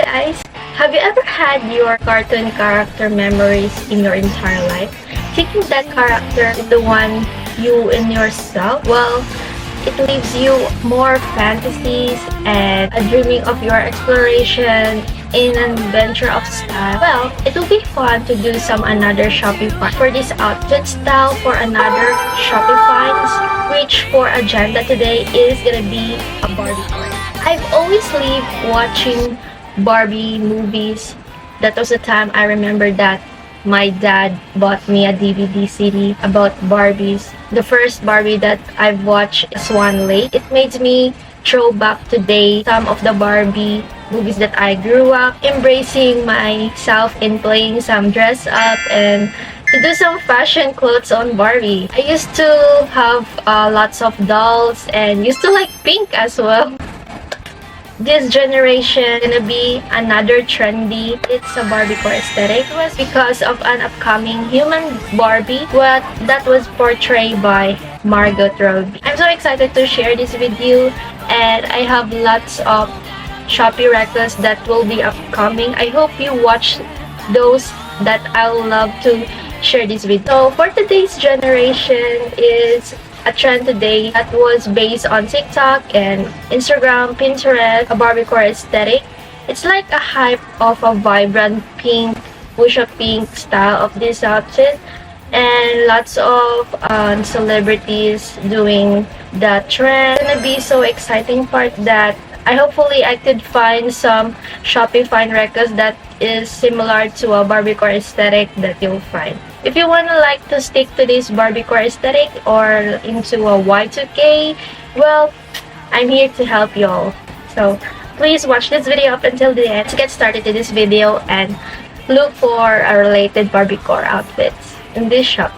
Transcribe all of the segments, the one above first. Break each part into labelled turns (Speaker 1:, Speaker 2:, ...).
Speaker 1: guys! Have you ever had your cartoon character memories in your entire life? Thinking that character is the one you in yourself? Well, it leaves you more fantasies and a dreaming of your exploration in an adventure of style. Well, it will be fun to do some another Shopee finds for this outfit style for another Shopee finds, which for agenda today is gonna be a Barbie. I've always lived watching Barbie movies. That was the time I remember that my dad bought me a DVD CD about Barbies. The first Barbie that I've watched is Swan Lake. It made me throw back today some of the Barbie movies that I grew up embracing myself in playing some dress up and to do some fashion clothes on Barbie. I used to have lots of dolls and used to like pink as well. This generation gonna be another trendy. It's a Barbiecore aesthetic. It was because of an upcoming human Barbie that was portrayed by Margot Robbie. I'm so excited to share this with you, and I have lots of Shopee Recos that will be upcoming. I hope you watch those that I'll love to share this with. So for today's generation is a trend today that was based on TikTok and Instagram, Pinterest, a Barbiecore aesthetic. It's like a hype of a vibrant pink, fuchsia pink style of this outfit, and lots of celebrities doing that trend. It's gonna be so exciting part that hopefully I could find some Shopee find records that is similar to a Barbiecore aesthetic that you'll find. If you wanna like to stick to this Barbiecore aesthetic or into a Y2K, well, I'm here to help you all. So please watch this video up until the end to get started in this video and look for a related Barbiecore outfits in this shop.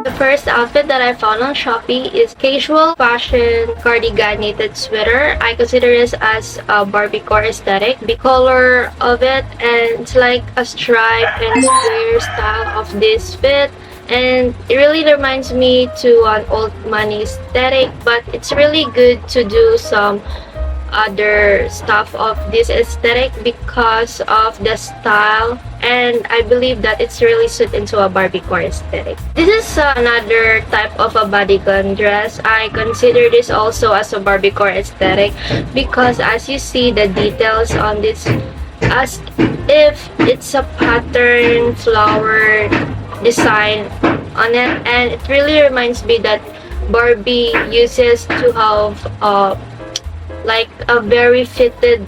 Speaker 1: The first outfit that I found on Shopee is casual fashion cardigan knitted sweater. I consider this as a Barbiecore aesthetic. The color of it, and it's like a stripe and square style of this fit, and it really reminds me to an old money aesthetic, but it's really good to do some other stuff of this aesthetic because of the style, and I believe that it's really suited into a Barbiecore aesthetic. This is another type of a bodycon dress. I consider this also as a Barbiecore aesthetic because as you see the details on this, as if it's a pattern flower design on it, and it really reminds me that Barbie uses to have like a very fitted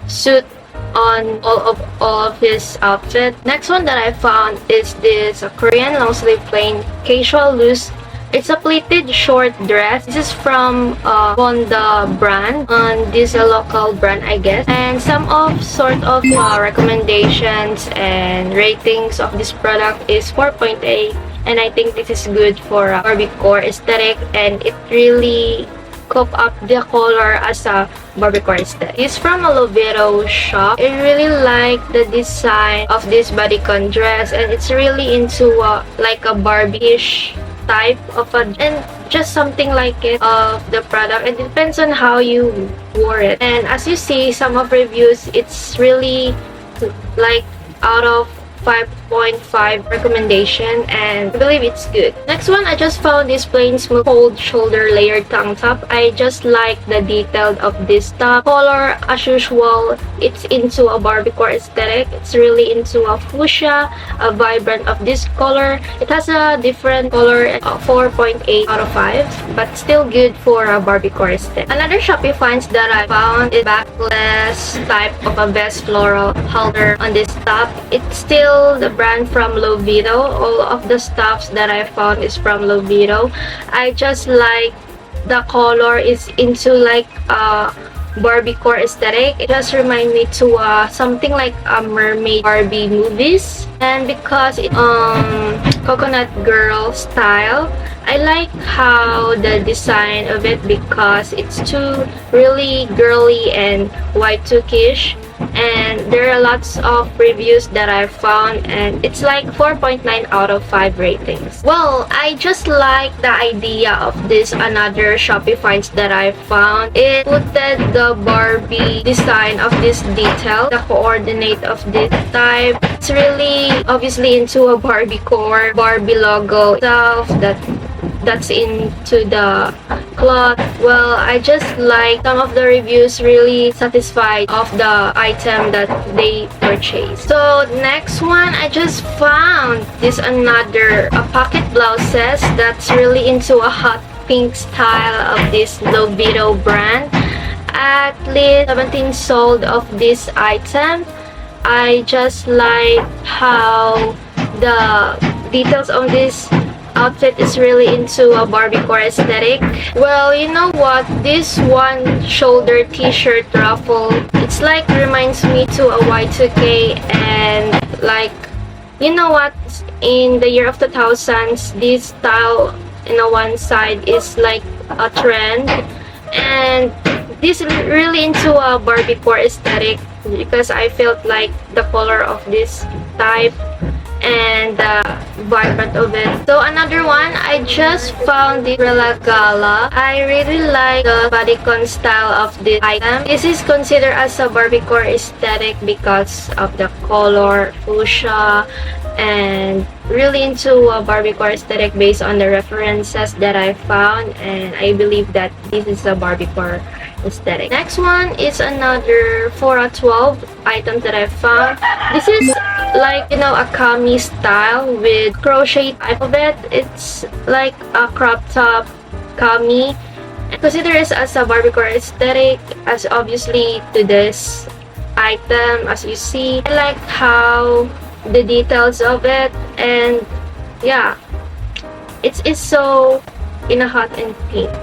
Speaker 1: suit on all of his outfit. Next one that I found is this Korean long sleeve plain casual loose. It's a pleated short dress. This is from Honda brand, on this local brand I guess, and some of sort of recommendations and ratings of this product is 4.8, and I think this is good for a Barbiecore aesthetic, and it really cope up the color as a Barbiecore aesthetic. It's from a Lovero shop. I really like the design of this bodycon dress, and it's really into like a Barbie-ish type of a, and just something like it of the product. It depends on how you wore it, and as you see some of reviews, it's really like out of 5.5 recommendation, and I believe it's good. Next one, I just found this plain smooth cold shoulder layered tank top. I just like the detail of this top. Color as usual, it's into a Barbiecore aesthetic. It's really into a fuchsia, a vibrant of this color. It has a different color, 4.8 out of 5, but still good for a Barbiecore aesthetic. Another Shopee finds that I found is backless type of a vest floral halter on this top. It's still the brand from Lovero. All of the stuffs that I found is from Lovero. I just like the color is into like a Barbiecore aesthetic. It just reminds me to something like a mermaid Barbie movies, and because it coconut girl style. I like how the design of it because it's too really girly and Y2K-ish. And there are lots of reviews that I found, and it's like 4.9 out of 5 ratings. Well, I just like the idea of this another Shopee finds that I found. It put the Barbie design of this detail, the coordinate of this type. It's really obviously into a Barbiecore, Barbie logo itself that's into the cloth. Well, I just like some of the reviews really satisfied of the item that they purchased. So next one, I just found this another pocket blouses that's really into a hot pink style of this 𝗁𝗏𝗏 brand. At least 17 sold of this item. I just like how the details of this outfit is really into a Barbiecore aesthetic. Well, you know what? This one shoulder t-shirt ruffle, it's like reminds me to a Y2K, and like, you know what? In the year of 2000s, this style in a one side is like a trend, and this is really into a Barbiecore aesthetic because I felt like the color of this type and the vibrant of it. So another one, I just found the Gala. I really like the bodycon style of this item. This is considered as a Barbiecore aesthetic because of the color, fuchsia, and really into a Barbiecore aesthetic based on the references that I found, and I believe that this is a Barbiecore aesthetic. Next one is another 4 out of 12 items that I found. This is like, you know, a 𝗂𝗵𝗁𝗁 style with crochet type of it. It's like a crop top 𝗂𝗵𝗁. I consider this as a Barbiecore aesthetic, as obviously to this item, as you see. I like how the details of it, and yeah, it's so in a hot and pink.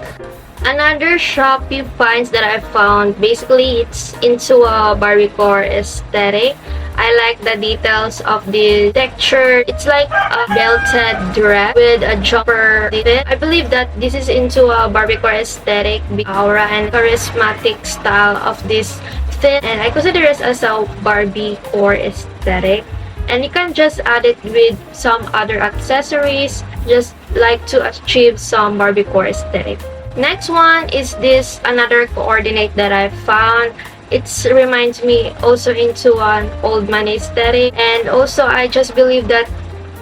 Speaker 1: Another Shopee finds that I found, basically it's into a Barbiecore aesthetic. I like the details of the texture. It's like a belted dress with a jumper fit. I believe that this is into a Barbiecore aesthetic, aura and charismatic style of this fit, and I consider this as a Barbiecore aesthetic. And you can just add it with some other accessories, just like to achieve some Barbiecore aesthetic. Next one is this another coordinate that I found. It reminds me also into an old man aesthetic, and also I just believe that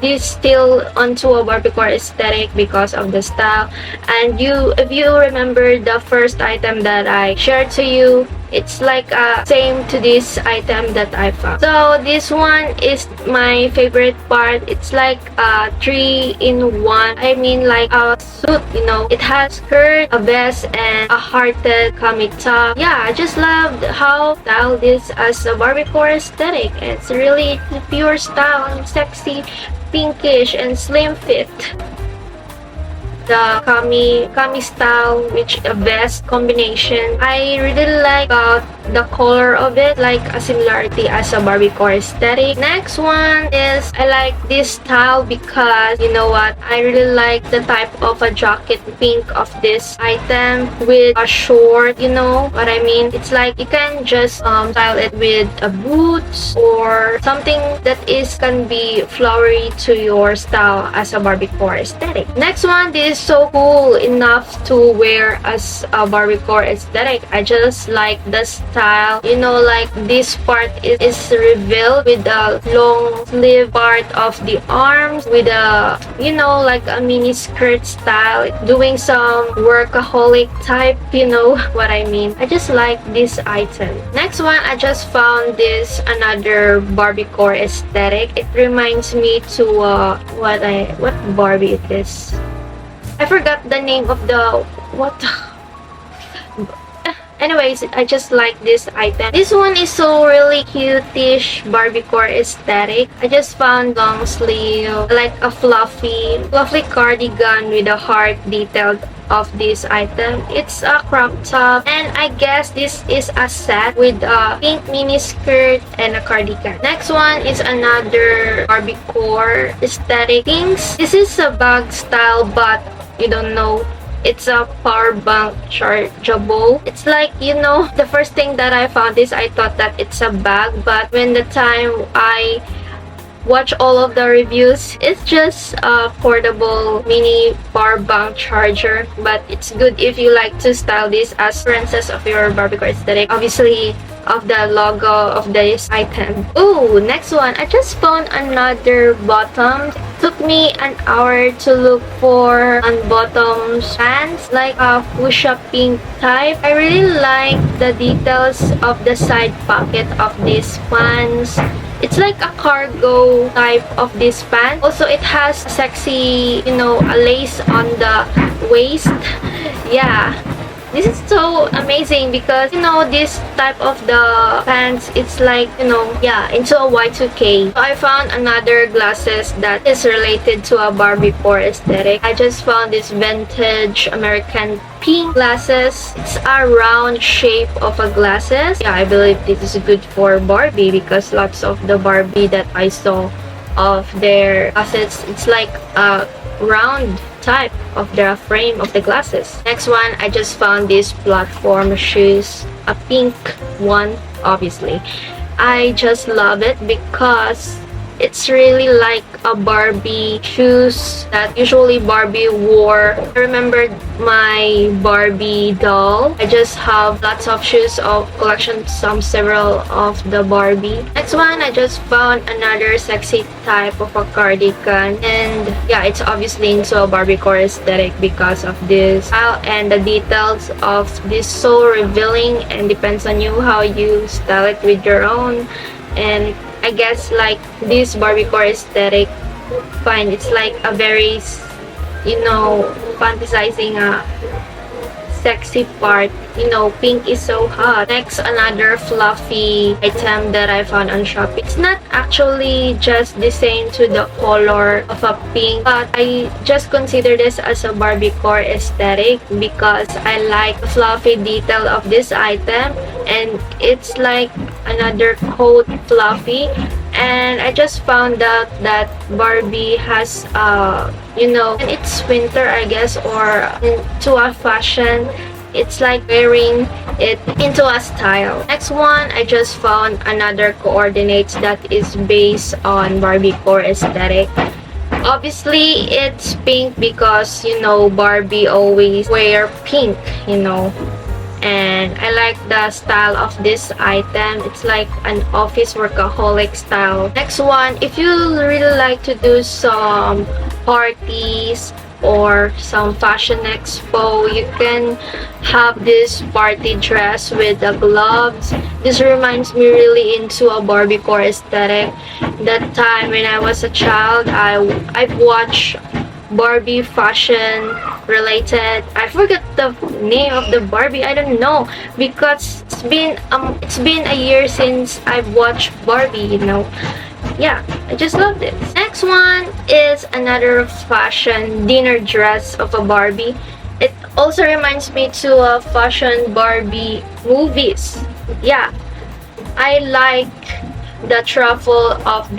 Speaker 1: this still onto a Barbiecore aesthetic because of the style. And if you remember the first item that I shared to you, it's like same to this item that I found. So this one is my favorite part. It's like a 3-in-1. I mean, like a suit, you know. It has skirt, a vest, and a hearted tummy top. Yeah, I just loved how styled this as a Barbiecore aesthetic. It's really pure style and sexy, pinkish and slim fit. The 𝗂𝗵𝗁𝗁 style, which a best combination. I really like the color of it, like a similarity as a Barbiecore aesthetic. Next one is, I like this style because, you know what, I really like the type of a jacket pink of this item with a short, you know what I mean. It's like you can just style it with a boots or something that can be flowery to your style as a Barbiecore aesthetic. Next one, this is so cool enough to wear as a Barbiecore aesthetic. I just like the style, you know, like this part is revealed with the long sleeve part of the arms with a, you know, like a mini skirt style, doing some workaholic type, you know what I mean. I just like this item. Next one, I just found this another Barbiecore aesthetic. It reminds me to what Barbie it is. I forgot the name of the anyways, I just like this item. This one is so really cute-ish Barbiecore aesthetic. I just found long sleeve, like a fluffy cardigan with a heart detailed of this item. It's a crop top, and I guess this is a set with a pink mini skirt and a cardigan. Next one is another Barbiecore Aesthetic things. This is a bag style, but you don't know. It's a power bank chargeable. It's like, you know, the first thing that I found is I thought that it's a bag, but when the time I watch all of the reviews, it's just a portable mini power bank charger. But it's good if you like to style this as princess of your Barbiecore aesthetic, obviously of the logo of this item. Oh, next one, I just found another bottom. Took me an hour to look for bottoms pants, like a fuchsia pink type. I really like the details of the side pocket of these pants. It's like a cargo type of this pant. Also, it has sexy, you know, a lace on the waist. Yeah, this is so amazing because, you know, this type of the pants, it's like, you know, yeah, into a Y2K. So I found another glasses that is related to a Barbiecore aesthetic. I just found this vintage American pink glasses. It's a round shape of a glasses. Yeah, I believe this is good for Barbie because lots of the Barbie that I saw of their glasses, it's like a round type of the frame of the glasses. Next one, I just found these platform shoes, a pink one, obviously. I just love it because it's really like a Barbie shoes that usually Barbie wore. I remember my Barbie doll. I just have lots of shoes of collection, several of the Barbie. Next one, I just found another sexy type of a cardigan, and yeah, it's obviously into a Barbiecore aesthetic because of this style, and the details of this so revealing, and depends on you how you style it with your own. And I guess like this Barbiecore aesthetic, fine, it's like a very, you know, fantasizing sexy part. You know, pink is so hot. Next, another fluffy item that I found on Shopee. It's not actually just the same to the color of a pink, but I just consider this as a Barbiecore aesthetic because I like the fluffy detail of this item, and it's like another coat fluffy. And I just found out that Barbie has you know, it's winter, I guess, or into a fashion, it's like wearing it into a style. Next one, I just found another coordinates that is based on Barbiecore aesthetic. Obviously, it's pink because, you know, Barbie always wear pink, you know. And I like the style of this item. It's like an office workaholic style. Next one, if you really like to do some parties or some fashion expo, you can have this party dress with the gloves. This reminds me really into a Barbiecore aesthetic. That time when I was a child, I've watched Barbie fashion related. I forgot the name of the Barbie. I don't know because it's been a year since I've watched Barbie, you know. Yeah, I just love this. Next one is another fashion dinner dress of a Barbie. It also reminds me to a fashion Barbie movies. Yeah, I like the truffle of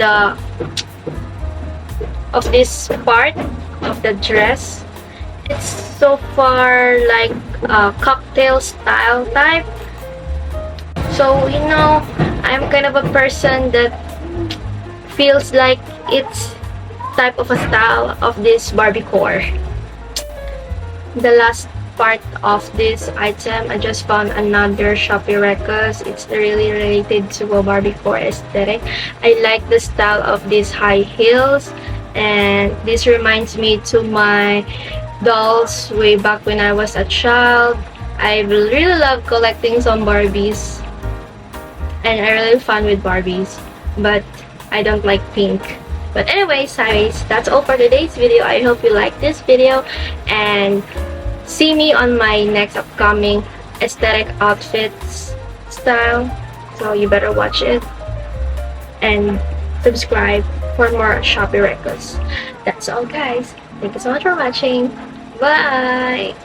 Speaker 1: this part of the dress. It's so far like a cocktail style type. So, you know, I'm kind of a person that feels like it's type of a style of this Barbiecore. The last part of this item, I just found another Shopee Recos. It's really related to a Barbiecore aesthetic. I like the style of these high heels, and this reminds me to my dolls way back when I was a child. I really love collecting some Barbies, and I really fun with Barbies, but I don't like pink. But anyways, guys, that's all for today's video. I hope you like this video, and see me on my next upcoming aesthetic outfits style. So you better watch it and subscribe for more Shopee Recos. That's all, guys. Thank you so much for watching. Bye!